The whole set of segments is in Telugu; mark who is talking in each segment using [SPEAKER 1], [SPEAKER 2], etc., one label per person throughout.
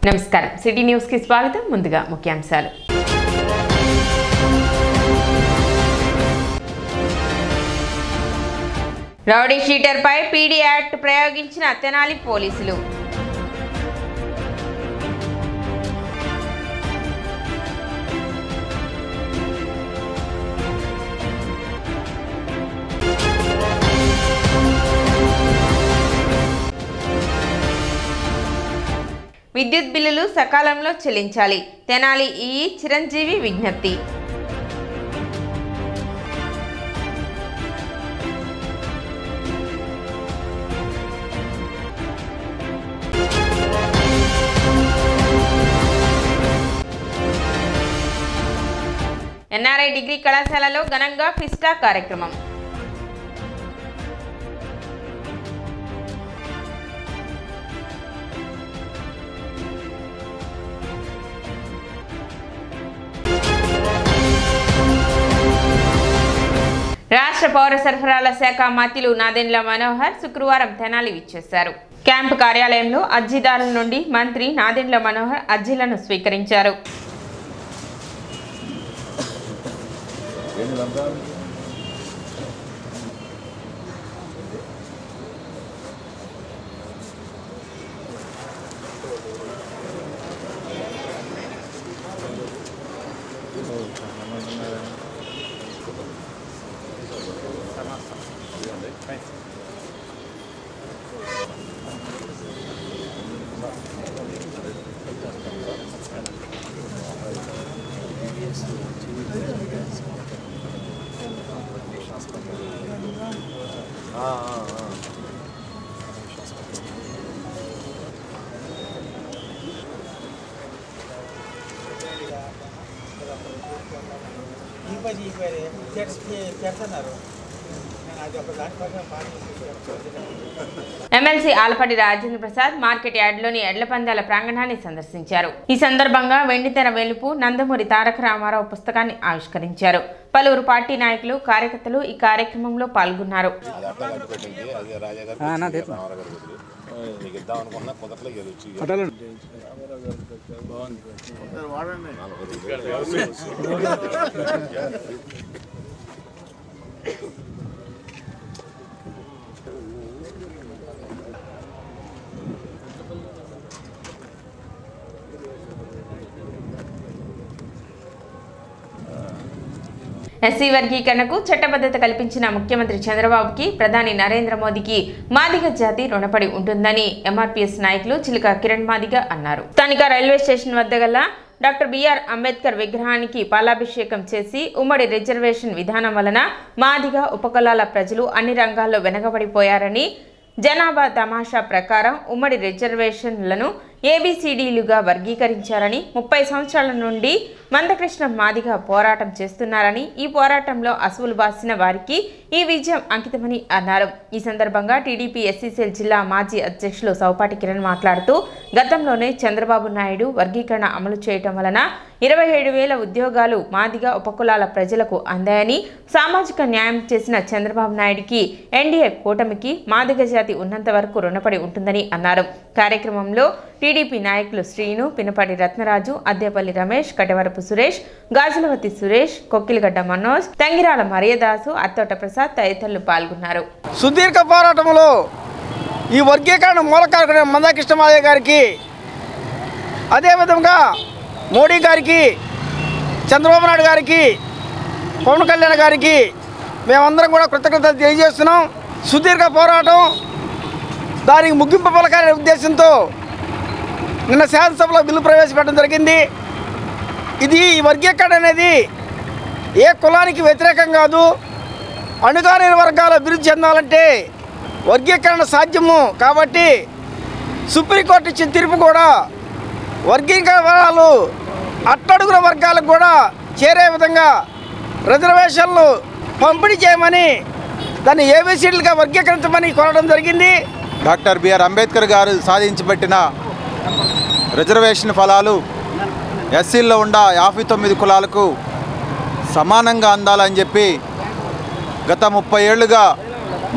[SPEAKER 1] నమస్కారం సిటీ న్యూస్ కి స్వాగతం ముందుగా ముఖ్యాంశాలు రౌడీ షీటర్ పై పీడీ యాక్ట్ ప్రయోగించిన తెనాలి పోలీసులు విద్యుత్ బిల్లులు సకాలంలో చెల్లించాలి తెనాలి ఈ చిరంజీవి విజ్ఞప్తి ఎన్ఆర్ఐ డిగ్రీ కళాశాలలో ఘనంగా ఫిస్టా కార్యక్రమం రాష్ట్ర పౌర సరఫరాల శాఖ మంత్రులు నాదెండ్ల మనోహర్ శుక్రవారం తెనాలి విచ్చేశారు. క్యాంపు కార్యాలయంలో అర్జీదారుల నుండి మంత్రి నాదెండ్ల మనోహర్ అర్జీలను స్వీకరించారు. ఎమ్మెల్సీ ఆలపాటి రాజేంద్ర ప్రసాద్ మార్కెట్ యార్డ్లోని ఎడ్ల పందాల ప్రాంగణాన్ని సందర్శించారు. ఈ సందర్భంగా వెండితెర వెలుపు నందమూరి తారక రామారావు పుస్తకాన్ని ఆవిష్కరించారు. పలువురు పార్టీ నాయకులు కార్యకర్తలు ఈ కార్యక్రమంలో పాల్గొన్నారు. ఎస్సీ వర్గీకరణకు చట్టబద్ధత కల్పించిన ముఖ్యమంత్రి చంద్రబాబుకి ప్రధాని నరేంద్ర మోదీకి మాదిగ జాతి రుణపడి ఉంటుందని ఎంఆర్పీఎస్ నాయకులు చిలుక కిరణ్ మాదిగ అన్నారు. స్థానిక రైల్వే స్టేషన్ వద్ద గల డాక్టర్ బిఆర్ అంబేద్కర్ విగ్రహానికి పాలాభిషేకం చేసి ఉమ్మడి రిజర్వేషన్ విధానం వలన మాదిగ ఉపకులాల ప్రజలు అన్ని రంగాల్లో వెనకబడిపోయారని, జనాభా తమాషా ప్రకారం ఉమ్మడి రిజర్వేషన్లను ఏబిసిడీలుగా వర్గీకరించారని, 30 సంవత్సరాల నుండి మందకృష్ణ మాదిగ పోరాటం చేస్తున్నారని, ఈ పోరాటంలో అసువులు బాసిన వారికి ఈ విజయం అంకితమని అన్నారు. ఈ సందర్భంగా టీడీపీ ఎస్సీసీఎల్ జిల్లా మాజీ అధ్యక్షులు సౌపాటి కిరణ్ మాట్లాడుతూ, గతంలోనే చంద్రబాబు నాయుడు వర్గీకరణ అమలు చేయటం వలన 27,000 ఉద్యోగాలు మాదిగ ఉపకులాల ప్రజలకు అందాయని, సామాజిక న్యాయం చేసిన చంద్రబాబు నాయుడికి ఎన్డీఏ కూటమికి మాదిగ జాతి ఉన్నంత వరకు రుణపడి ఉంటుందని అన్నారు. కార్యక్రమంలో టీడీపీ నాయకులు శ్రీను, పినపాటి రత్నరాజు, అద్దేపల్లి రమేష్, కటవరపు సురేష్, గాజులవతి సురేష్, కొక్కిలగడ్డ మనోజ్, తంగిరాల మరియదాసు, అత్తోట ప్రసాద్ తదితరులు పాల్గొన్నారు.
[SPEAKER 2] సుదీర్ఘ పోరాటంలో ఈ వర్గీకరణ మూలకారకుడైన మందకృష్ణ మాదిగ గారికి, అదేవిధంగా మోడీ గారికి, చంద్రబాబు నాయుడు గారికి, పవన్ కళ్యాణ్ గారికి మేమందరం కూడా కృతజ్ఞతలు తెలియజేస్తున్నాం. సుదీర్ఘ పోరాటం దానికి ముగింపు పలకాలనే ఉద్దేశంతో నిన్న శాసనసభలో బిల్లు ప్రవేశపెట్టడం జరిగింది. ఇది ఈ వర్గీకరణ అనేది ఏ కులానికి వ్యతిరేకం కాదు. అణగారిన వర్గాల అభివృద్ధి చెందాలంటే వర్గీకరణ సాధ్యము. కాబట్టి సుప్రీంకోర్టు ఇచ్చిన తీర్పు కూడా వర్గీకరణలు అట్టడుగుల వర్గాలకు కూడా చేరే విధంగా రిజర్వేషన్లు పంపిణీ చేయమని, దాన్ని ఏబిసిడీలుగా వర్గీకరించమని కోరడం జరిగింది.
[SPEAKER 3] డాక్టర్ బిఆర్ అంబేద్కర్ గారు సాధించబెట్టిన రిజర్వేషన్ ఫలాలు ఎస్సీల్లో ఉన్న 59 కులాలకు సమానంగా అందాలని చెప్పి గత 30 ఏళ్లుగా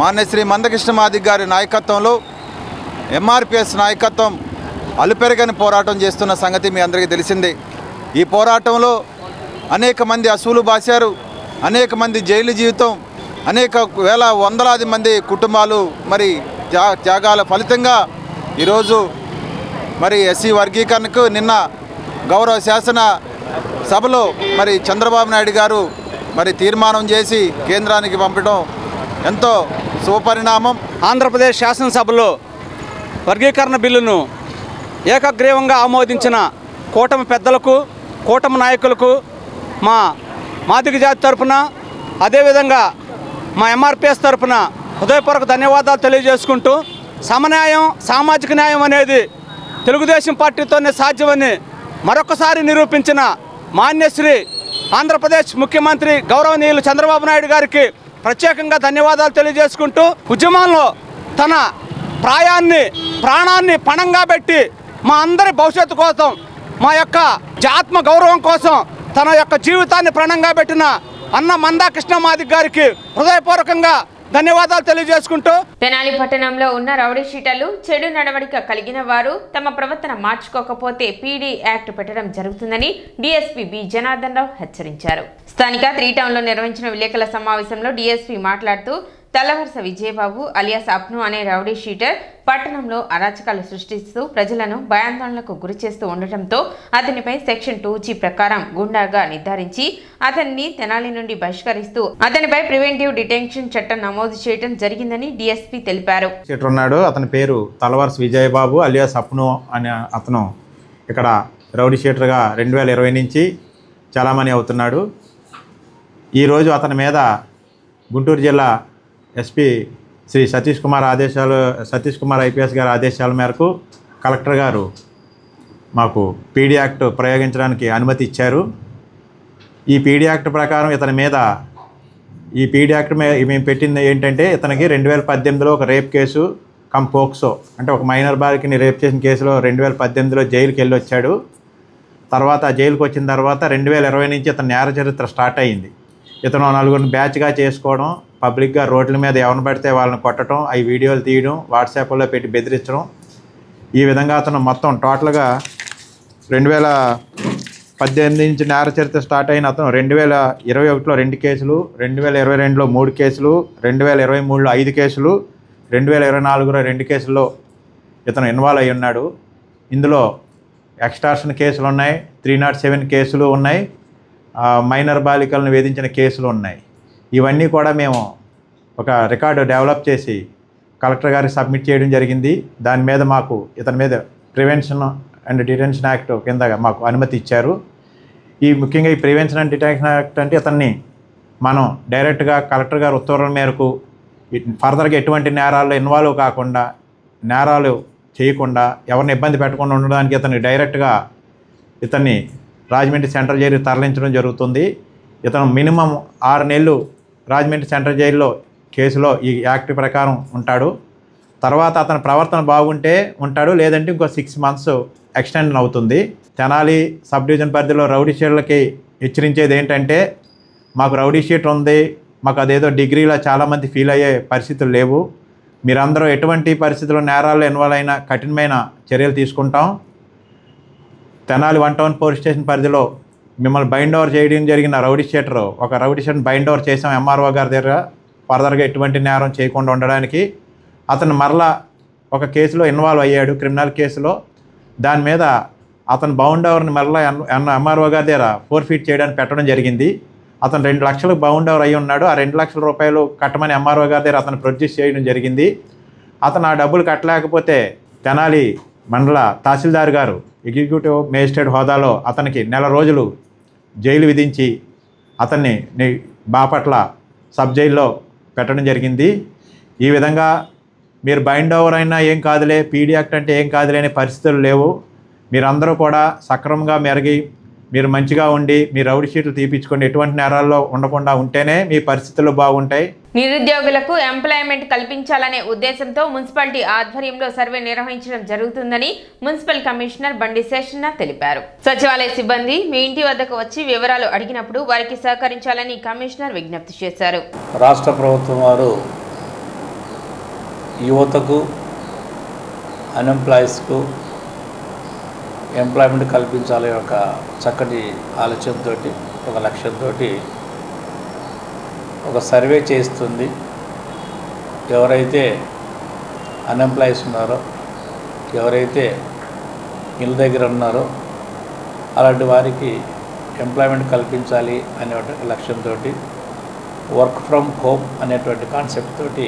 [SPEAKER 3] మాన్యశ్రీ మందకృష్ణ మాదిగ గారి నాయకత్వంలో ఎంఆర్పీఎస్ నాయకత్వం అలుపెరగని పోరాటం చేస్తున్న సంగతి మీ అందరికీ తెలిసిందే. ఈ పోరాటంలో అనేక మంది అసూలు బాశారు, అనేక మంది జైలు జీవితం, అనేక వందలాది మంది కుటుంబాలు మరి త్యాగాల ఫలితంగా ఈరోజు మరి ఎస్సీ వర్గీకరణకు నిన్న గౌరవ శాసన సభలో మరి చంద్రబాబు నాయుడు గారు మరి తీర్మానం చేసి కేంద్రానికి పంపడం ఎంతో శుభపరిణామం.
[SPEAKER 2] ఆంధ్రప్రదేశ్ శాసనసభలో వర్గీకరణ బిల్లును ఏకగ్రీవంగా ఆమోదించిన కూటమి పెద్దలకు, కూటమి నాయకులకు మా మాదిగ జాతి తరఫున, అదేవిధంగా మా ఎంఆర్పిఎస్ తరఫున హృదయపూర్వక ధన్యవాదాలు తెలియజేసుకుంటూ, సమన్యాయం, సామాజిక న్యాయం అనేది తెలుగుదేశం పార్టీతోనే సాధ్యమని మరొకసారి నిరూపించిన మాన్యశ్రీ ఆంధ్రప్రదేశ్ ముఖ్యమంత్రి గౌరవనీయులు చంద్రబాబు నాయుడు గారికి ప్రత్యేకంగా ధన్యవాదాలు తెలియజేసుకుంటూ, ఉద్యమంలో తన ప్రాణాన్ని పణంగా పెట్టి మా అందరి భవిష్యత్తు కోసం, మా యొక్క ఆత్మ గౌరవం కోసం తన యొక్క జీవితాన్ని ప్రాణంగా పెట్టిన అన్న మందా కృష్ణ మాదిగ గారికి హృదయపూర్వకంగా ధన్యవాదాలు తెలియజేసుకుంటూ,
[SPEAKER 1] తెనాలి పట్టణంలో ఉన్న రౌడీ షీటర్లు, చెడు నడవడిక కలిగిన వారు తమ ప్రవర్తన మార్చుకోకపోతే పీడీ యాక్ట్ పెట్టడం జరుగుతుందని డీఎస్పీ బి జనార్దన్ రావు హెచ్చరించారు. స్థానిక 3 టౌన్లో నిర్వహించిన విలేకరుల సమావేశంలో డీఎస్పీ మాట్లాడుతూ, తల్లవరస విజయబాబు అలియాస్ అప్ను అనే రౌడీ షీటర్ పట్టణంలో అరాచకాలు సృష్టిస్తూ ప్రజలను భయాందోళనకు గురి చేస్తూ ఉండటంతో అతనిపై సెక్షన్ 2G ప్రకారం గుండాగా నిర్ధారించి అతన్ని తెనాలి నుండి బహిష్కరిస్తూ అతనిపై ప్రివెంటివ్ డిటెన్షన్ చట్టం నమోదు చేయడం జరిగిందని డీఎస్పీ తెలిపారు.
[SPEAKER 4] ఉన్నాడు, అతని పేరు తలవరస విజయబాబు అలియాస్ అప్ను అనే అతను ఇక్కడ రౌడీ షీటర్గా 2020 నుంచి చాలామణి అవుతున్నాడు. ఈరోజు అతని మీద గుంటూరు జిల్లా ఎస్పీ శ్రీ సతీష్ కుమార్ ఐపీఎస్ గారి ఆదేశాల మేరకు కలెక్టర్ గారు మాకు పీడీ యాక్ట్ ప్రయోగించడానికి అనుమతి ఇచ్చారు. ఈ పీడీ యాక్ట్ ప్రకారం ఇతని మీద ఈ పీడీ యాక్ట్ మేము పెట్టింది ఏంటంటే, ఇతనికి 2018లో ఒక రేప్ కేసు పోక్సో అంటే ఒక మైనర్ బాలికని రేప్ చేసిన కేసులో 2018లో జైలుకి వెళ్ళి వచ్చాడు. తర్వాత జైలుకి వచ్చిన తర్వాత 2020 నుంచి ఇతని నేర చరిత్ర స్టార్ట్ అయ్యింది. ఇతను 4 బ్యాచ్గా చేసుకోవడం, పబ్లిక్గా రోడ్ల మీద ఎవరిని పడితే వాళ్ళని కొట్టడం, అవి వీడియోలు తీయడం, వాట్సాప్లో పెట్టి బెదిరించడం, ఈ విధంగా అతను మొత్తం టోటల్గా 2018 నుంచి నేర చరిత్ర స్టార్ట్ అయిన అతను 2021లో 2 కేసులు, 2022లో 3 కేసులు, 2023లో 5 కేసులు, 2024లో 2 కేసుల్లో ఇతను ఇన్వాల్వ్ అయి ఉన్నాడు. ఇందులో ఎక్స్టార్షన్ కేసులు ఉన్నాయి, 307 కేసులు ఉన్నాయి, మైనర్ బాలికలను వేధించిన కేసులు ఉన్నాయి. ఇవన్నీ కూడా మేము ఒక రికార్డు డెవలప్ చేసి కలెక్టర్ గారికి సబ్మిట్ చేయడం జరిగింది. దాని మీద మాకు ఇతని మీద ప్రివెన్షన్ అండ్ డిటెన్షన్ యాక్ట్ కింద మాకు అనుమతి ఇచ్చారు. ముఖ్యంగా ఈ ప్రివెన్షన్ అండ్ డిటెన్షన్ యాక్ట్ అంటే ఇతన్ని మనం డైరెక్ట్గా కలెక్టర్ గారి ఉత్తర్వుల మేరకు ఫర్దర్గా ఎటువంటి నేరాల్లో ఇన్వాల్వ్ కాకుండా, నేరాలు చేయకుండా, ఎవరిని ఇబ్బంది పెట్టకుండా ఉండడానికి ఇతన్ని డైరెక్ట్గా ఇతన్ని రాజమండ్రి సెంట్రల్ జైలు తరలించడం జరుగుతుంది. ఇతను మినిమం 6 నెలలు రాజమండ్రి సెంట్రల్ జైల్లో కేసులో ఈ యాక్ట్ ప్రకారం ఉంటాడు. తర్వాత అతని ప్రవర్తన బాగుంటే ఉంటాడు, లేదంటే ఇంకో 6 మంత్స్ ఎక్స్టెండ్ అవుతుంది. తెనాలి సబ్ డివిజన్ పరిధిలో రౌడీ షీటర్లకి హెచ్చరించేది ఏంటంటే, మాకు రౌడీ షీటర్ ఉంది, మాకు అదేదో డిగ్రీలో చాలామంది ఫీల్ అయ్యే పరిస్థితులు లేవు. మీరందరూ ఎటువంటి పరిస్థితుల్లో నేరాల్లో ఇన్వాల్వ్ అయినా కఠినమైన చర్యలు తీసుకుంటాం. తెనాలి 1 టౌన్ పోలీస్ స్టేషన్ పరిధిలో మిమ్మల్ని బైండ్ ఓవర్ చేయడం జరిగిన రౌడీ షీటర్, ఒక రౌడీ షీటర్ని బైండ్ ఓవర్ చేసాం ఎంఆర్ఓ గారి దగ్గర, ఫర్దర్గా ఎటువంటి నేరం చేయకుండా ఉండడానికి. అతను మరలా ఒక కేసులో ఇన్వాల్వ్ అయ్యాడు, క్రిమినల్ కేసులో. దాని మీద అతను బౌండ్ ఓవర్ని మరలా ఎంఆర్ఓ గారి దగ్గర ఫోర్ఫీట్ చేయడానికి పెట్టడం జరిగింది. అతను 2 లక్షలు బౌండ్ ఓవర్ అయ్యి ఉన్నాడు. ఆ 2 లక్షల రూపాయలు కట్టమని ఎంఆర్ఓ గారి దగ్గర అతను ప్రొడ్యూస్ చేయడం జరిగింది. అతను ఆ డబ్బులు కట్టలేకపోతే తెనాలి మండల తహసీల్దార్ గారు ఎగ్జిక్యూటివ్ మేజిస్ట్రేట్ హోదాలో అతనికి 1 నెల రోజులు జైలు విధించి అతన్ని బాపట్ల సబ్ జైల్లో పెట్టడం జరిగింది. ఈ విధంగా మీరు బైండ్ ఓవర్ అయినా ఏం కాదులే, పీడీ యాక్ట్ అంటే ఏం కాదులే అనే పరిస్థితులు లేవు. మీరందరూ కూడా సక్రమంగా మెరిగి మీరు మంచిగా ఉండి మీ రౌడీ షీట్లు తీపించుకొని ఎటువంటి నేరాల్లో ఉండకుండా ఉంటేనే మీ పరిస్థితులు బాగుంటాయి.
[SPEAKER 1] నిరుద్యోగులకు ఎంప్లాయ్మెంట్ కల్పించాలనే ఉద్దేశంతో మున్సిపాలిటీ ఆధ్వర్యంలో సర్వే నిర్వహించడం జరుగుతుందని మున్సిపల్ కమిషనర్ బండి శేషన్న తెలిపారు. సచివాలయ సిబ్బంది మీ ఇంటి వద్దకు వచ్చి వివరాలు అడిగినప్పుడు వారికి సహకరించాలని కమిషనర్ విజ్ఞప్తి చేశారు.
[SPEAKER 5] రాష్ట్ర ప్రభుత్వం వారు యువతకు, అన్ఎంప్లాయీస్కు ఎంప్లాయ్మెంట్ కల్పించాలి ఒక చక్కటి ఆలోచనతో, ఒక లక్ష్యంతో ఒక సర్వే చేస్తుంది. ఎవరైతే అన్ఎంప్లాయీస్ ఉన్నారో, ఎవరైతే ఇళ్ళ దగ్గర ఉన్నారో అలాంటి వారికి ఎంప్లాయ్మెంట్ కల్పించాలి అనేటువంటి లక్ష్యంతో వర్క్ ఫ్రమ్ హోమ్ అనేటువంటి కాన్సెప్ట్ తోటి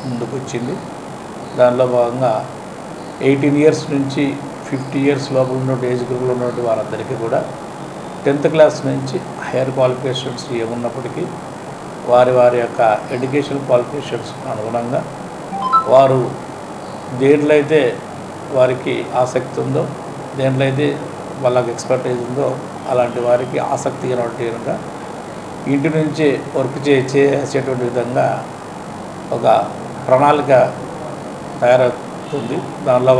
[SPEAKER 5] ముందుకు వచ్చింది. దానిలో భాగంగా 18 ఇయర్స్ నుంచి 50 ఇయర్స్ లోపల ఉన్న ఏజ్ గ్రూప్లో ఉన్నటువంటి వారందరికీ కూడా 10th క్లాస్ నుంచి హైయర్ క్వాలిఫికేషన్స్ ఏమున్నప్పటికీ వారి యొక్క ఎడ్యుకేషన్ క్వాలిఫికేషన్స్ అనుగుణంగా వారు దేంట్లో అయితే వారికి ఆసక్తి ఉందో, దేంట్లో అయితే వాళ్ళకి ఎక్స్పర్టైజ్ ఉందో అలాంటి వారికి ఆసక్తి విధంగా ఇంటి నుంచి వర్క్ చేసేటువంటి విధంగా ఒక ప్రణాళిక తయారవుతుంది. దానిలో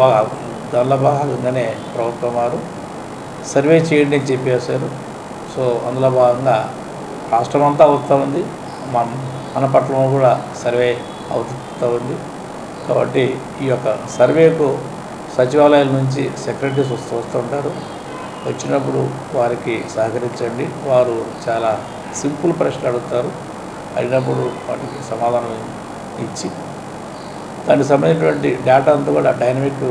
[SPEAKER 5] భాగంగానే ప్రభుత్వం వారు సర్వే చేయండి అని చెప్పేశారు. సో అందులో భాగంగా రాష్ట్రం అంతా అవుతూ ఉంది, మన పట్టణంలో కూడా సర్వే అవుతూ ఉంది. కాబట్టి ఈ యొక్క సర్వేకు సచివాలయాల నుంచి సెక్రటరీస్ వస్తుంటారు. వచ్చినప్పుడు వారికి సహకరించండి. వారు చాలా సింపుల్ ప్రశ్నలు అడుగుతారు. అడిగినప్పుడు వాటికి సమాధానం ఇచ్చి దానికి సంబంధించినటువంటి డేటా అంతా కూడా డైనమిక్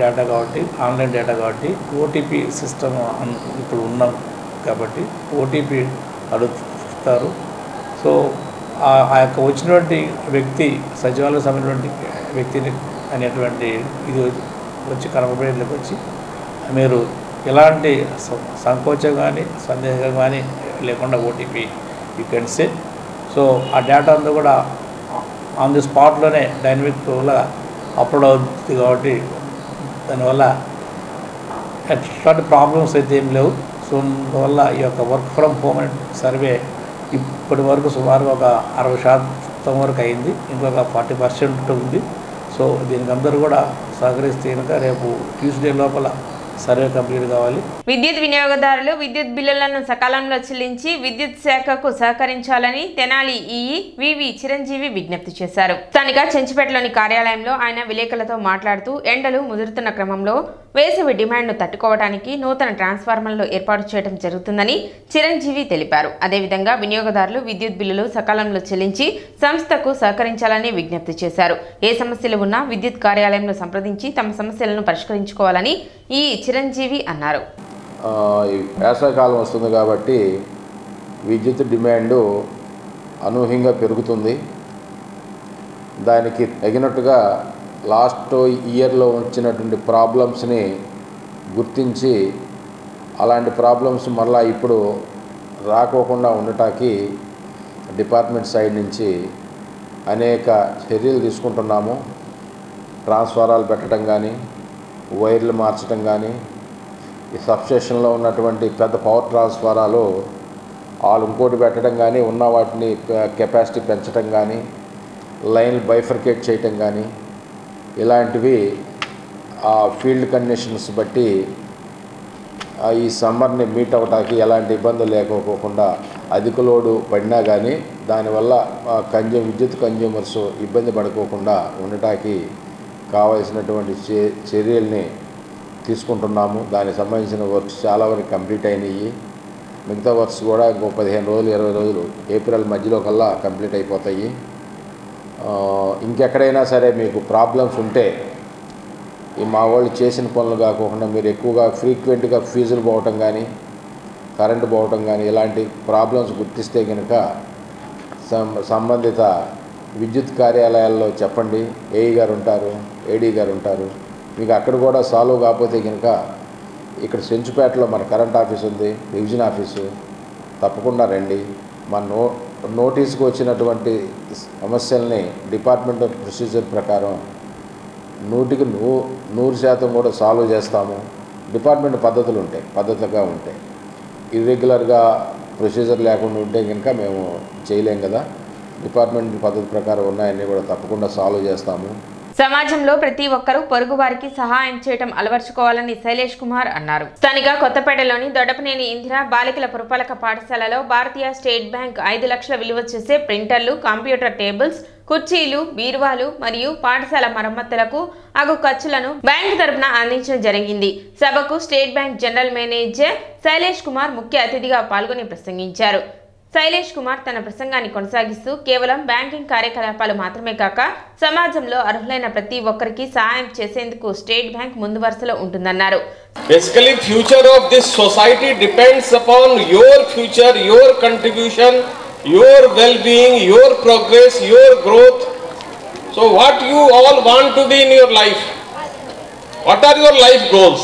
[SPEAKER 5] డేటా కాబట్టి, ఆన్లైన్ డేటా కాబట్టి, ఓటీపీ సిస్టమ్ ఇప్పుడు ఉన్నాం కాబట్టి ఓటీపీ అడుగుతారు. సో ఆ యొక్క వచ్చినటువంటి వ్యక్తి సచివాలయం సంబంధించినటువంటి వ్యక్తిని అనేటువంటి ఇది వచ్చి కనపడేట్లోకి వచ్చి మీరు ఎలాంటి సంకోచం కానీ సందేహం కానీ లేకుండా OTP you can say. So ఆ డేటా అంతా కూడా ఆన్ ది స్పాట్లోనే డైనమిక్గా అప్లోడ్ అవుతుంది కాబట్టి దానివల్ల ఎట్లాంటి ప్రాబ్లమ్స్ అయితే ఏం లేవు. సో అందువల్ల ఈ యొక్క వర్క్ ఫ్రమ్ హోమ్ సర్వే ఇప్పటి వరకు సుమారు ఒక 60% వరకు అయింది. ఇంకొక 40% ఉంది. సో దీనికి అందరూ కూడా సహకరిస్తే కనుక రేపు ట్యూస్డే లోపల సర్వే కంప్లీట్ కావాలి.
[SPEAKER 1] విద్యుత్ వినియోగదారులు విద్యుత్ బిల్లులను సకాలంలో చెల్లించి విద్యుత్ శాఖకు సహకరించాలని తెనాలి ఈఈ వివి చిరంజీవి విజ్ఞప్తి చేశారు. స్థానిక చెంచుపేటలోని కార్యాలయంలో ఆయన విలేకరులతో మాట్లాడుతూ ఎండలు ముదురుతున్న క్రమంలో వేసవి డిమాండ్ను తట్టుకోవడానికి నూతన ట్రాన్స్ఫార్మర్లు ఏర్పాటు చేయడం జరుగుతుందని చిరంజీవి తెలిపారు. అదేవిధంగా వినియోగదారులు విద్యుత్ బిల్లులు సకాలంలో చెల్లించి సంస్థకు సహకరించాలని విజ్ఞప్తి చేశారు. ఏ సమస్యలు ఉన్నా విద్యుత్ కార్యాలయంలో సంప్రదించి తమ సమస్యలను పరిష్కరించుకోవాలని ఈ చిరంజీవి అన్నారు.
[SPEAKER 6] వేసవికాలం వస్తుంది కాబట్టి విద్యుత్ డిమాండ్ అనూహ్యంగా పెరుగుతుంది. దానికి తగినట్టుగా లాస్ట్ ఇయర్లో వచ్చినటువంటి ప్రాబ్లమ్స్ని గుర్తించి అలాంటి ప్రాబ్లమ్స్ మళ్ళీ ఇప్పుడు రాకోకుండా ఉండటానికి డిపార్ట్మెంట్ సైడ్ నుంచి అనేక చర్యలు తీసుకుంటున్నాము. ట్రాన్స్ఫారాలు పెట్టడం కానీ, వైర్లు మార్చడం కానీ, ఈ సబ్స్టేషన్లో ఉన్నటువంటి పెద్ద పవర్ ట్రాన్స్ఫారాలు వాళ్ళు ఇంకోటి పెట్టడం కానీ, ఉన్న వాటిని కెపాసిటీ పెంచడం కానీ, లైన్లు బైఫర్కేట్ చేయటం కానీ, ఇలాంటివి ఆ ఫీల్డ్ కండిషన్స్ బట్టి ఈ సమ్మర్ని మీట్ అవ్వటానికి ఎలాంటి ఇబ్బందులు లేకపోకుండా అధిక లోడు పడినా కానీ దానివల్ల విద్యుత్ కన్జ్యూమర్స్ ఇబ్బంది పడుకోకుండా ఉండటానికి కావాల్సినటువంటి చర్యల్ని తీసుకుంటున్నాము. దానికి సంబంధించిన వర్క్స్ చాలా వరకు కంప్లీట్ అయినాయి. మిగతా వర్క్స్ కూడా ఇంకో 15 రోజులు 20 రోజులు ఏప్రిల్ మధ్యలో కల్లా కంప్లీట్ అయిపోతాయి. ఇంకెక్కడైనా సరే మీకు ప్రాబ్లమ్స్ ఉంటే ఈ మా వాళ్ళు చేసిన పనులు కాకుండా మీరు ఎక్కువగా ఫ్రీక్వెంట్గా ఫీజులు పోవటం కానీ, కరెంటు పోవటం కానీ ఇలాంటి ప్రాబ్లమ్స్ గుర్తిస్తే కనుక సంబంధిత విద్యుత్ కార్యాలయాల్లో చెప్పండి. ఏఈ గారు ఉంటారు, ఏడీ గారు ఉంటారు. మీకు అక్కడ కూడా సాల్వ్ కాకపోతే కనుక ఇక్కడ చెంచుపేటలో మన కరెంట్ ఆఫీస్ ఉంది, డివిజన్ ఆఫీసు, తప్పకుండా రండి. మన నోటీస్కి వచ్చినటువంటి సమస్యల్ని డిపార్ట్మెంట్ ప్రొసీజర్ ప్రకారం 100% కూడా సాల్వ్ చేస్తాము. డిపార్ట్మెంట్ పద్ధతులు ఉంటాయి, పద్ధతిగా ఉంటాయి. ఇర్రెగ్యులర్గా ప్రొసీజర్ లేకుండా ఉంటే కనుక మేము చేయలేం కదా. డిపార్ట్మెంట్ పద్ధతి ప్రకారం ఉన్నాయన్నీ కూడా తప్పకుండా సాల్వ్ చేస్తాము.
[SPEAKER 1] సమాజంలో ప్రతి ఒక్కరూ పొరుగు వారికి సహాయం చేయడం అలవర్చుకోవాలని శైలేష్ కుమార్ అన్నారు. స్థానిక కొత్తపేటలోని దొడ్డపనేని ఇందిరా బాలికల పురపాలక పాఠశాలలో భారతీయ స్టేట్ బ్యాంక్ 5 లక్షల విలువ చేసే ప్రింటర్లు, కంప్యూటర్ టేబుల్స్, కుర్చీలు, బీరువాలు మరియు పాఠశాల మరమ్మతులకు అగు ఖర్చులను బ్యాంకు తరపున అందించడం జరిగింది. సభకు state bank general manager Shailesh Kumar ముఖ్య అతిథిగా పాల్గొని ప్రసంగించారు. శైలేష్ కుమార్ తన ప్రసంగాన్ని కొనసాగిస్తూ కేవలం బ్యాంకింగ్ కార్యకలాపాలు మాత్రమే కాక సమాజంలో అర్హులైన ప్రతి ఒక్కరికి సహాయం చేసేందుకు స్టేట్ బ్యాంక్ ముందు వరుసలో ఉంటుందన్నారు.
[SPEAKER 7] Basically, future of this society depends upon your future, your contribution, your well-being, your progress, your growth. So what you all want to be in your life? What are your life goals?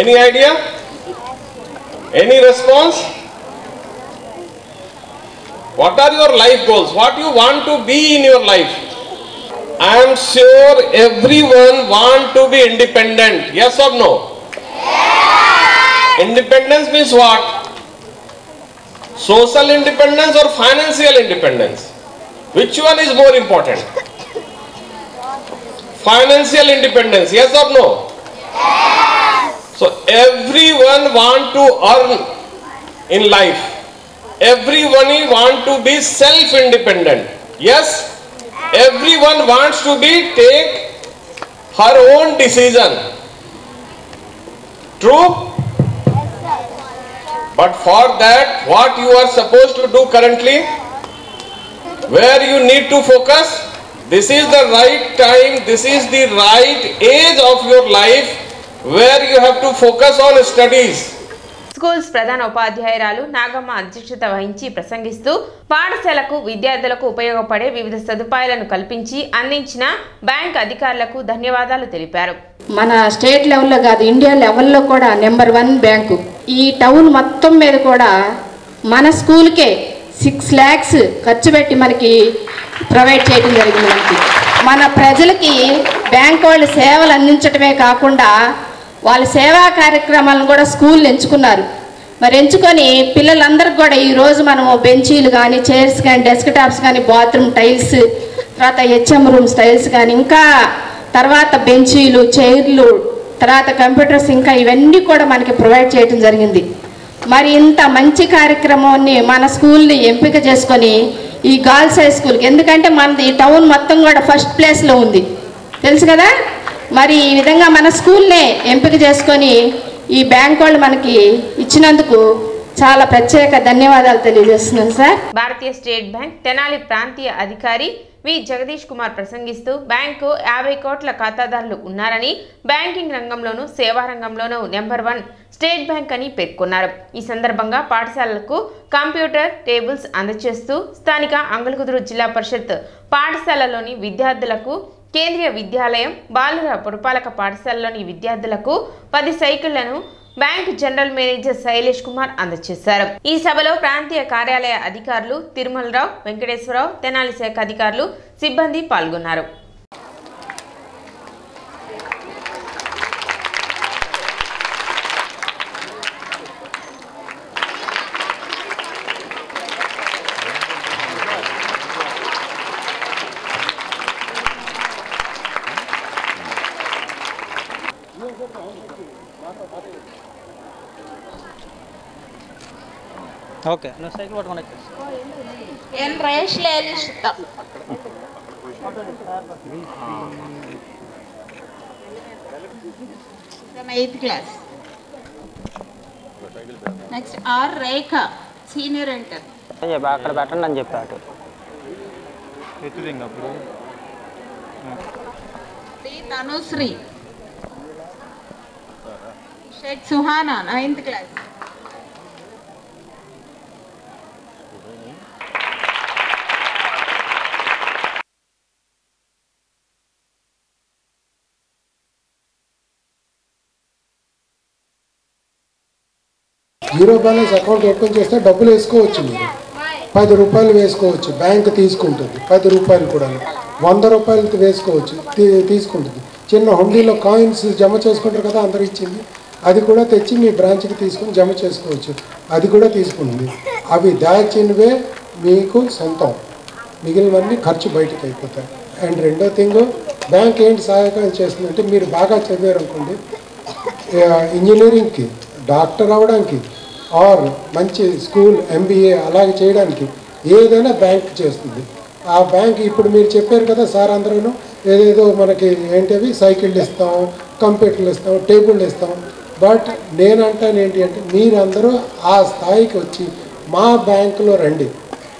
[SPEAKER 7] Any idea? Any response? What are your life goals? What you want to be in your life? I am sure everyone want to be independent. Yes or no? Yes. Independence means what? Social independence or financial independence? Which one is more important? Financial independence. Yes or no? Yes. So everyone want to earn in life. Everyone want to be self-independent. Yes? Everyone wants to be take her own decision. True? But for that, what you are supposed to do currently? Where you need to focus? This is the right time, this is the right age of your life where you have to focus on studies.
[SPEAKER 1] Schools ప్రధాన ఉపాధ్యాయురాలు నాగమ్మ అధ్యక్షత వహించి ప్రసంగిస్తూ పాఠశాలకు విద్యార్థులకు ఉపయోగపడే వివిధ సదుపాయాలను కల్పించి అందించిన బ్యాంక్ అధికారులకు ధన్యవాదాలు తెలిపారు.
[SPEAKER 8] మన స్టేట్ లెవెల్లో కాదు, ఇండియా లెవెల్లో కూడా నెంబర్ 1 బ్యాంకు. ఈ టౌన్ మొత్తం మీద కూడా మన స్కూల్కే 6 lakhs ఖర్చు పెట్టి మనకి ప్రొవైడ్ చేయడం జరిగింది. మన ప్రజలకి బ్యాంక్ వాళ్ళు సేవలు అందించడమే కాకుండా వాళ్ళ సేవా కార్యక్రమాలను కూడా స్కూళ్ళు ఎంచుకున్నారు. మరి ఎంచుకొని పిల్లలందరికీ కూడా ఈరోజు మనము బెంచీలు కానీ, చైర్స్ కానీ, డెస్క్ టాప్స్ కానీ, బాత్రూమ్ టైల్స్, తర్వాత హెచ్ఎం రూమ్స్ టైల్స్ కానీ, ఇంకా తర్వాత బెంచీలు, చైర్లు, తర్వాత కంప్యూటర్స్, ఇంకా ఇవన్నీ కూడా మనకి ప్రొవైడ్ చేయడం జరిగింది. మరి ఇంత మంచి కార్యక్రమాన్ని మన స్కూల్ని ఎంపిక చేసుకొని ఈ గర్ల్స్ హై స్కూల్కి, ఎందుకంటే మనది టౌన్ మొత్తం కూడా ఫస్ట్ ప్లేస్లో ఉంది, తెలుసు కదా. మరి ఈ విధంగా మన స్కూల్నే ఎంపిక చేసుకొని ఈ బ్యాంక్ వాళ్ళు మనకి ఇచ్చినందుకు చాలా ప్రత్యేక ధన్యవాదాలు తెలియజేస్తున్నాను సార్.
[SPEAKER 1] భారతీయ స్టేట్ బ్యాంక్ తెనాలి ప్రాంతీయ అధికారి వి జగదీష్ కుమార్ ప్రసంగిస్తూ బ్యాంకు 50 కోట్ల ఖాతాదారులు ఉన్నారని, బ్యాంకింగ్ రంగంలోనూ సేవా రంగంలోనూ నెంబర్ 1 స్టేట్ బ్యాంక్ అని పేర్కొన్నారు. ఈ సందర్భంగా పాఠశాలలకు కంప్యూటర్ టేబుల్స్ అందజేస్తూ స్థానిక అంగులకుదురు జిల్లా పరిషత్ పాఠశాలలోని విద్యార్థులకు, కేంద్రీయ విద్యాలయం బాలుర పురపాలక పాఠశాలలోని విద్యార్థులకు 10 సైకిళ్లను bank general manager Shailesh Kumar అందజేశారు. ఈ సభలో ప్రాంతీయ కార్యాలయ అధికారులు తిరుమలరావు, వెంకటేశ్వరరావు, తెనాలి శాఖ అధికారులు, సిబ్బంది పాల్గొన్నారు.
[SPEAKER 9] ఓకే, నువ్వు సైకిల్ పట్టుకొని
[SPEAKER 10] ఎన్ రేష్ లేలిస్తా 8th class. Next R Rekha senior inter.
[SPEAKER 9] అక్కడ పెట్టండి అని చెప్పాడు.
[SPEAKER 10] Tanushree, Sheikh Suhana 9th class.
[SPEAKER 11] Zero balance account open చేస్తే డబ్బులు వేసుకోవచ్చు, మీరు 10 రూపాయలు వేసుకోవచ్చు, బ్యాంక్ తీసుకుంటుంది 10 రూపాయలు కూడా, 100 రూపాయలు వేసుకోవచ్చు, తీసుకుంటుంది. చిన్న హుండీలో కాయిన్స్ జమ చేసుకుంటారు కదా అందరు ఇచ్చింది, అది కూడా తెచ్చి మీ బ్రాంచ్కి తీసుకుని జమ చేసుకోవచ్చు, అది కూడా తీసుకుంటుంది. అవి దాచినవే మీకు సొంతం, మిగిలినవన్నీ ఖర్చు బయటకు అయిపోతాయి. అండ్ రెండో థింగ్, బ్యాంక్ ఏంటి సహాయకాలు చేస్తుందంటే, మీరు బాగా చదివారు అనుకోండి, ఇంజనీరింగ్కి, డాక్టర్ అవ్వడానికి, ఆర్ మంచి స్కూల్ MBA అలాగే చేయడానికి ఏదైనా బ్యాంక్ చేస్తుంది. ఆ బ్యాంక్ ఇప్పుడు మీరు చెప్పారు కదా సార్, అందరూ ఏదేదో మనకి ఏంటివి సైకిళ్ళు ఇస్తాం, కంప్యూటర్లు ఇస్తాం, టేబుల్ ఇస్తాం. బట్ నేనంటాను ఏంటి అంటే మీరందరూ ఆ స్థాయికి వచ్చి మా బ్యాంకులో రండి.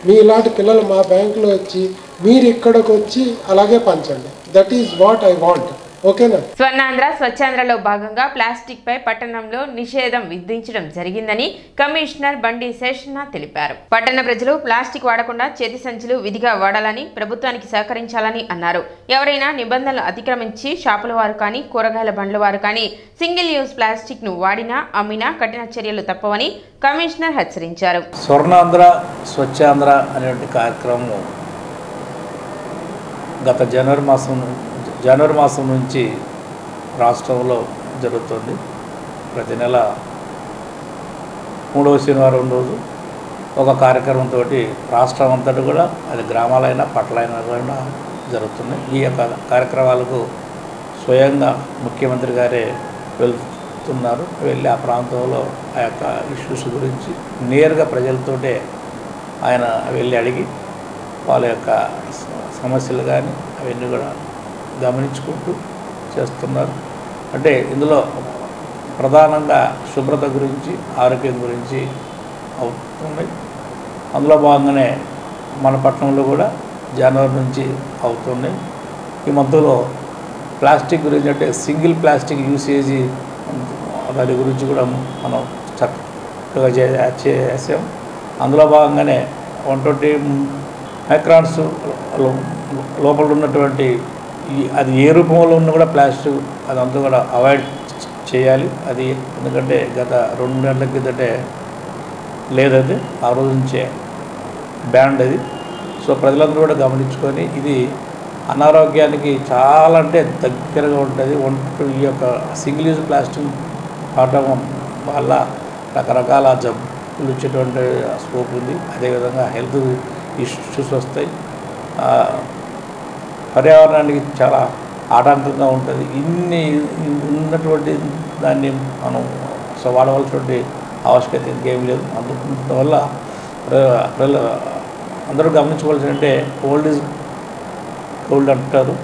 [SPEAKER 11] మీ ఇలాంటి పిల్లలు మా బ్యాంకులో వచ్చి మీరు ఇక్కడికి వచ్చి అలాగే పంచండి. That is what I want. ఓకేనా?
[SPEAKER 1] స్వర్ణాంధ్ర స్వచ్ఛాంధ్రలో భాగంగా ప్లాస్టిక్ పై పట్టణంలో నిషేధం విధించడం జరిగిందని కమిషనర్ బండి శేషనాథ్ తెలిపారు. పట్టణ ప్రజలు ప్లాస్టిక్ వాడకుండా చేతి సంచులు విధిగా వాడాలని, ప్రభుత్వానికి సహకరించాలని అన్నారు. ఎవరైనా నిబంధనలు అతిక్రమించి షాపుల వారు కానీ కూరగాయల బండ్ల వారు కానీ సింగిల్ యూజ్ ప్లాస్టిక్ ను వాడినా అమ్మినా కఠిన చర్యలు తప్పవని కమిషనర్ హెచ్చరించారు.
[SPEAKER 5] స్వర్ణాంధ్ర స్వచ్ఛాంధ్ర అనే కార్యక్రమం గత జనవరి మాసం నుంచి రాష్ట్రంలో జరుగుతుంది. ప్రతి నెల 3వ శనివారం రోజు ఒక కార్యక్రమంతో రాష్ట్రం అంతటా కూడా, అది గ్రామాలైనా పట్టణాలైనా కూడా జరుగుతున్నాయి. ఈ యొక్క కార్యక్రమాలకు స్వయంగా ముఖ్యమంత్రి గారే వెళ్తున్నారు. వెళ్ళి ఆ ప్రాంతంలో ఆ యొక్క ఇష్యూస్ గురించి నేరుగా ప్రజలతోటే ఆయన వెళ్ళి అడిగి వాళ్ళ యొక్క సమస్యలు కానీ అవన్నీ కూడా గమనించుకుంటూ చేస్తున్నారు. అంటే ఇందులో ప్రధానంగా శుభ్రత గురించి, ఆరోగ్యం గురించి అవుతున్నాయి. అందులో భాగంగానే మన పట్టణంలో కూడా జనవరి నుంచి అవుతున్నాయి. ఈ మధ్యలో ప్లాస్టిక్ గురించి, అంటే సింగిల్ ప్లాస్టిక్ యూసేజీ దాని గురించి కూడా మనం చక్కగా చేసాం. అందులో భాగంగానే 120 మైక్రాన్స్ లోపల ఉన్నటువంటి అది ఏ రూపంలో ఉన్న కూడా ప్లాస్టిక్ అదంతా కూడా అవాయిడ్ చేయాలి. అది ఎందుకంటే గత 2 నెలల కిందటే లేదది, ఆ రోజు నుంచే బ్యాండ్ అది. సో ప్రజలందరూ కూడా గమనించుకొని, ఇది అనారోగ్యానికి చాలా అంటే దగ్గరగా ఉంటుంది. ఈ యొక్క సింగిల్ యూజ్ ప్లాస్టిక్ వాడటం వల్ల రకరకాల జబ్బులు వచ్చేటువంటి స్కోప్ ఉంది. అదేవిధంగా హెల్త్ ఇష్యూస్ వస్తాయి, పర్యావరణానికి చాలా ఆటంకంగా ఉంటుంది. ఇన్ని ఉన్నటువంటి దాన్ని మనం వాడవలసినటువంటి ఆవశ్యకత ఇంకేం లేదు. అందువల్ల అందరూ గమనించుకోవాల్సి అంటే ఓల్డ్ ఈజ్ గోల్డ్ అంటారు.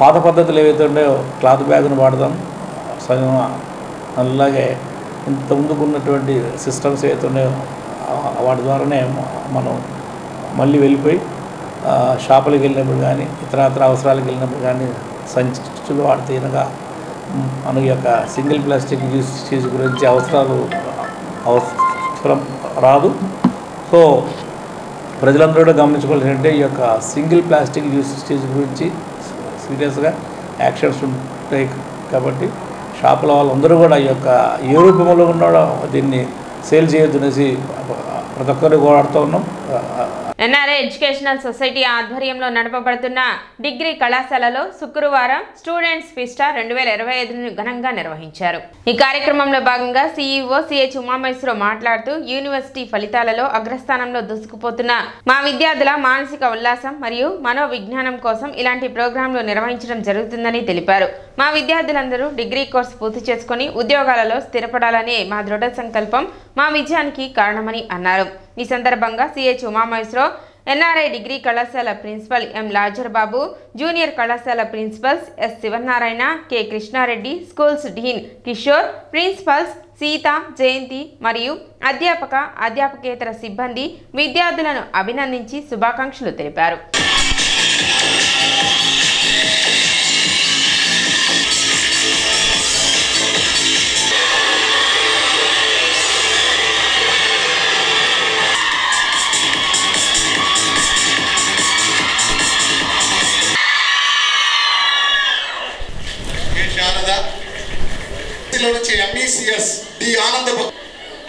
[SPEAKER 5] పాత పద్ధతులు ఏవైతే ఉన్నాయో క్లాత్ బ్యాగ్ను వాడదాం, అలాగే ఇంత ముందుకు ఉన్నటువంటి సిస్టమ్స్ ఏవైతే ఉన్నాయో వాటి ద్వారానే మనం మళ్ళీ వెళ్ళిపోయి షాపులకు వెళ్ళినప్పుడు కానీ ఇతర అవసరాలకు వెళ్ళినప్పుడు కానీ సంచులు వాడితే కనుక మన యొక్క సింగిల్ ప్లాస్టిక్ యూసేజ్ గురించి అవసరం రాదు. సో ప్రజలందరూ కూడా గమనించుకోవాల్సి అంటే ఈ యొక్క సింగిల్ ప్లాస్టిక్ యూసేజ్ గురించి సీరియస్గా యాక్షన్స్ ఉంటాయి. కాబట్టి షాపుల వాళ్ళందరూ కూడా ఈ యొక్క ఏ రూపంలో ఉన్నాడో దీన్ని సేల్ చేయొద్దు అనేసి ప్రతి ఒక్కరు కోరుతూ ఉన్నాం.
[SPEAKER 1] ఎన్ఆర్ఐ ఎడ్యుకేషనల్ సొసైటీ ఆధ్వర్యంలో నడపబడుతున్న డిగ్రీ కళాశాలలో శుక్రవారం స్టూడెంట్స్ ఫిస్టా 2025ను ఘనంగా నిర్వహించారు. ఈ కార్యక్రమంలో భాగంగా సీఈఓ సిహెచ్ ఉమామేశ్వరరావు మాట్లాడుతూ యూనివర్సిటీ ఫలితాలలో అగ్రస్థానంలో దూసుకుపోతున్న మా విద్యార్థుల మానసిక ఉల్లాసం మరియు మనోవిజ్ఞానం కోసం ఇలాంటి ప్రోగ్రాంలు నిర్వహించడం జరుగుతుందని తెలిపారు. మా విద్యార్థులందరూ డిగ్రీ కోర్సు పూర్తి చేసుకుని ఉద్యోగాలలో స్థిరపడాలనే మా దృఢ సంకల్పం మా విజయానికి కారణమని అన్నారు. ఈ సందర్భంగా సిహెచ్ ఉమామేశ్వరరావు, ఎన్ఆర్ఐ డిగ్రీ కళాశాల principal M Lazar Babu, junior కళాశాల principals S Sivanarayana, K Krishnareddy, schools dean Kishore, principals Seetha, Jayanthi మరియు అధ్యాపకేతర సిబ్బంది విద్యార్థులను అభినందించి శుభాకాంక్షలు తెలిపారు.
[SPEAKER 12] MECS D Ananda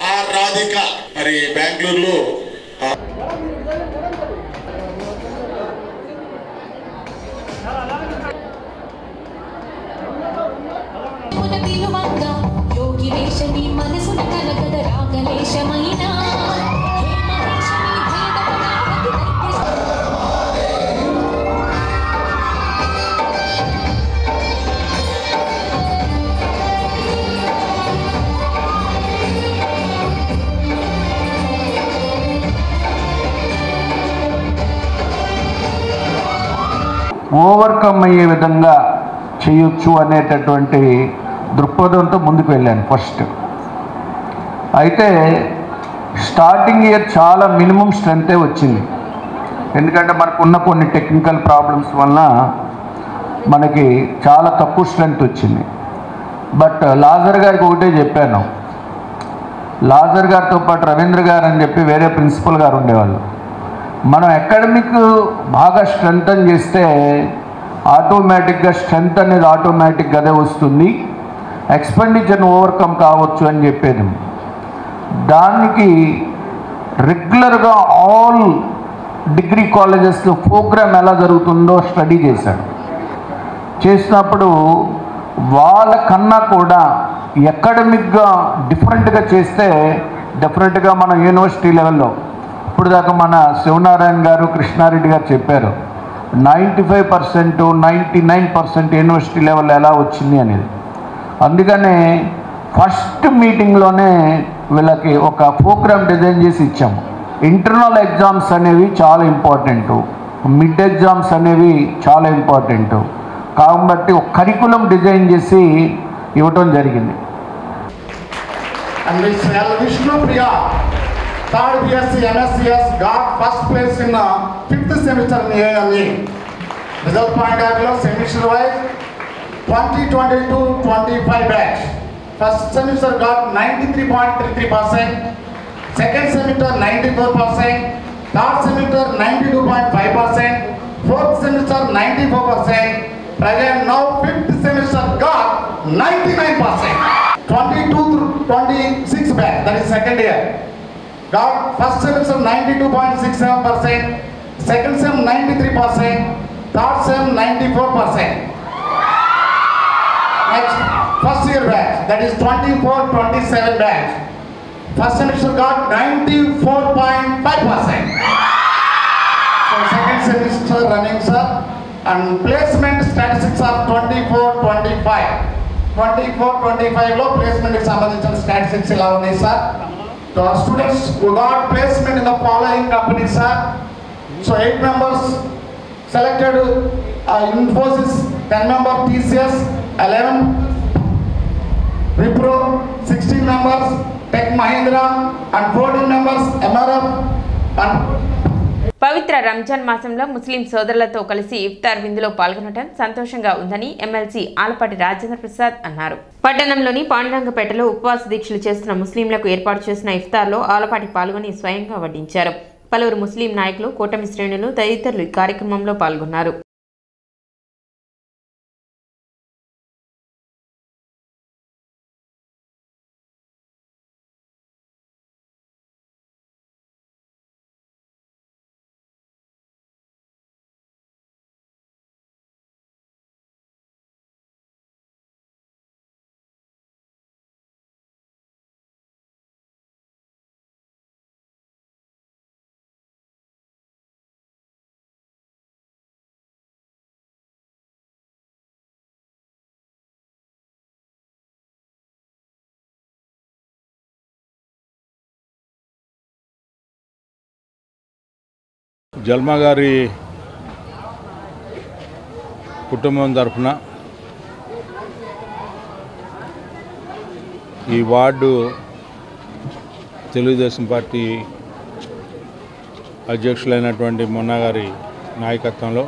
[SPEAKER 12] R Radhika మరి బెంగళూరులో
[SPEAKER 6] ఓవర్కమ్ అయ్యే విధంగా చేయొచ్చు అనేటటువంటి దృక్పథంతో ముందుకు వెళ్ళాను ఫస్ట్. అయితే స్టార్టింగ్ ఇయర్ చాలా మినిమం స్ట్రెంతే వచ్చింది, ఎందుకంటే మనకున్న కొన్ని టెక్నికల్ ప్రాబ్లమ్స్ వలన మనకి చాలా తక్కువ స్ట్రెంత్ వచ్చింది. బట్ లాజర్ గారికి ఒకటే చెప్పాను, లాజర్ గారితో పాటు రవీంద్ర గారు అని చెప్పి వేరే ప్రిన్సిపల్ గారు ఉండేవాళ్ళు. మనం అకాడమిక్ బాగా స్ట్రెంగ్తన్ చేస్తే ఆటోమేటిక్గా స్ట్రెంగ్త్ అనేది ఆటోమేటిక్గా అదే వస్తుంది, ఎక్స్పెండిచర్ని ఓవర్కమ్ కావచ్చు అని చెప్పేది. దానికి రెగ్యులర్గా ఆల్ డిగ్రీ కాలేజెస్లో ప్రోగ్రామ్ ఎలా జరుగుతుందో స్టడీ చేశాడు. చేసినప్పుడు వాళ్ళకన్నా కూడా అకాడమిక్గా డిఫరెంట్గా చేస్తే డెఫినెట్గా మన యూనివర్సిటీ లెవెల్లో ఇప్పుడు దాకా మన శివనారాయణ గారు కృష్ణారెడ్డి గారు చెప్పారు 95% 99% యూనివర్సిటీ లెవెల్ ఎలా వచ్చింది అనేది. అందుకనే ఫస్ట్ మీటింగ్లోనే వీళ్ళకి ఒక ప్రోగ్రామ్ డిజైన్ చేసి ఇచ్చాము. ఇంటర్నల్ ఎగ్జామ్స్ అనేవి చాలా ఇంపార్టెంటు, మిడ్ ఎగ్జామ్స్ అనేవి చాలా ఇంపార్టెంటు కాబట్టి ఒక కరికులం డిజైన్ చేసి ఇవ్వటం జరిగింది.
[SPEAKER 12] And Miss L. Vishnupriya, third BSc MScs, got first place in 5th semester in AME. Result point of view, semester wise 2022-25 batch. First semester got 93.33%, second semester 94%, third semester 92.5%, fourth semester 94%. Present now 5th semester got 99%. 22-26 batch, that is second year. Got first semester 92.67%, second sem 93%, third sem 94%. Next, first year batch, that is 24-27 batch. First semester got 94.5%. So second semester running, sir. And placement statistics of 24-25. 24-25 లో placement కి సంబంధించిన statistics ఇలా ఉన్నాయి sir. So students who got placement in the following companies, sir. So 8 members selected Infosys, 10 members TCS, 11 Wipro, 16 members Tech Mahindra and 14 members MRF and
[SPEAKER 1] పవిత్ర రంజాన్ మాసంలో ముస్లిం సోదరులతో కలిసి ఇఫ్తార్ విందులో పాల్గొనడం సంతోషంగా ఉందని ఎమ్మెల్సీ ఆలపాటి రాజేంద్ర ప్రసాద్ అన్నారు. పట్టణంలోని పాండురంగపేటలో ఉపవాస దీక్షలు చేస్తున్న ముస్లింలకు ఏర్పాటు చేసిన ఇఫ్తార్లో ఆలపాటి పాల్గొని స్వయంగా వడ్డించారు. పలువురు ముస్లిం నాయకులు, కూటమి శ్రేణులు తదితరులు ఈ కార్యక్రమంలో పాల్గొన్నారు.
[SPEAKER 13] జల్మా గారి కుటుంబం తరఫున ఈ వార్డు తెలుగుదేశం పార్టీ అధ్యక్షులైనటువంటి మొన్నా గారి నాయకత్వంలో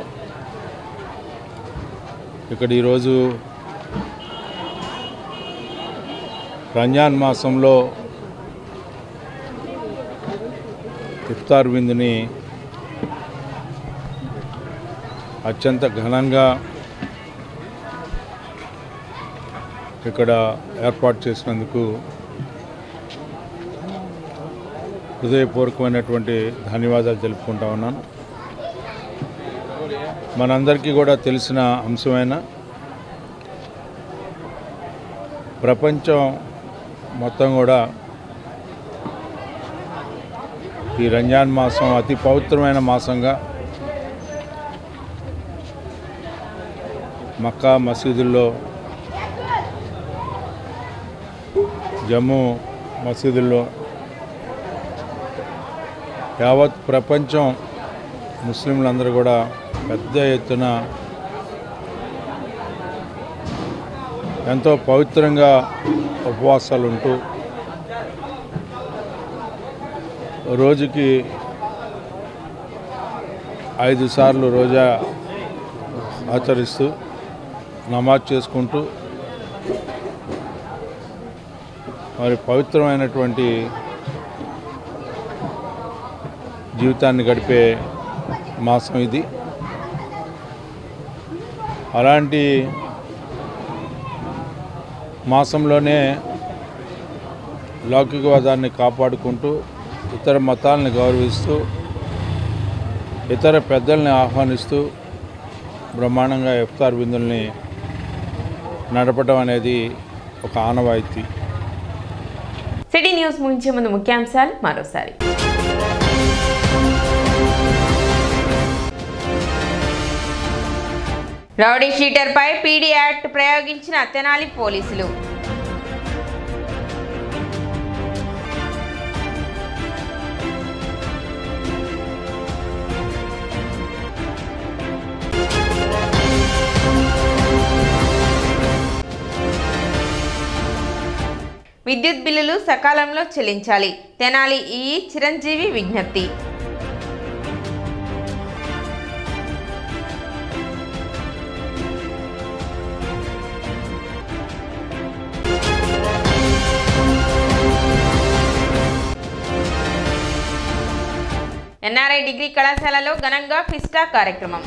[SPEAKER 13] ఇక్కడ ఈరోజు రంజాన్ మాసంలో ఇఫ్తార్ విందుని అత్యంత ఘనంగా ఇక్కడ ఏర్పాటు చేసినందుకు హృదయపూర్వకమైనటువంటి ధన్యవాదాలు తెలుపుకుంటా ఉన్నాను. మనందరికీ కూడా తెలిసిన అంశమైన ప్రపంచం మొత్తం కూడా ఈ రంజాన్ మాసం అతి పవిత్రమైన మాసంగా మక్కా మసీదుల్లో, జమ్మూ మసీదుల్లో యావత్ ప్రపంచం ముస్లింలందరూ కూడా పెద్ద ఎత్తున ఎంతో పవిత్రంగా ఉపవాసాలు ఉంటూ రోజుకి 5 సార్లు రోజా ఆచరిస్తూ నమాజ్ చేసుకుంటూ మరి పవిత్రమైనటువంటి జీవితాన్ని గడిపే మాసం ఇది. అలాంటి మాసంలోనే లౌకికవాదాన్ని కాపాడుకుంటూ ఇతర మతాలను గౌరవిస్తూ ఇతర పెద్దల్ని ఆహ్వానిస్తూ బ్రహ్మాండంగా ఇఫ్తార్ విందుల్ని నడపడం అనేది ఒక ఆనవాయితీ.
[SPEAKER 1] సిటీ న్యూస్ ముగించే ముందు ముఖ్యాంశాలు మరోసారి. రౌడీ షీటర్పై పీడీ యాక్ట్ ప్రయోగించిన తెనాలి పోలీసులు. విద్యుత్ బిల్లులు సకాలంలో చెల్లించాలి. తెనాలి ఈఈ చిరంజీవి విజ్ఞప్తి. ఎన్ఆర్ఐ డిగ్రీ కళాశాలలో ఘనంగా ఫిస్టా కార్యక్రమం.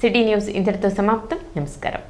[SPEAKER 1] సిటీ న్యూస్ ఇంతటితో సమాప్తం. నమస్కారం.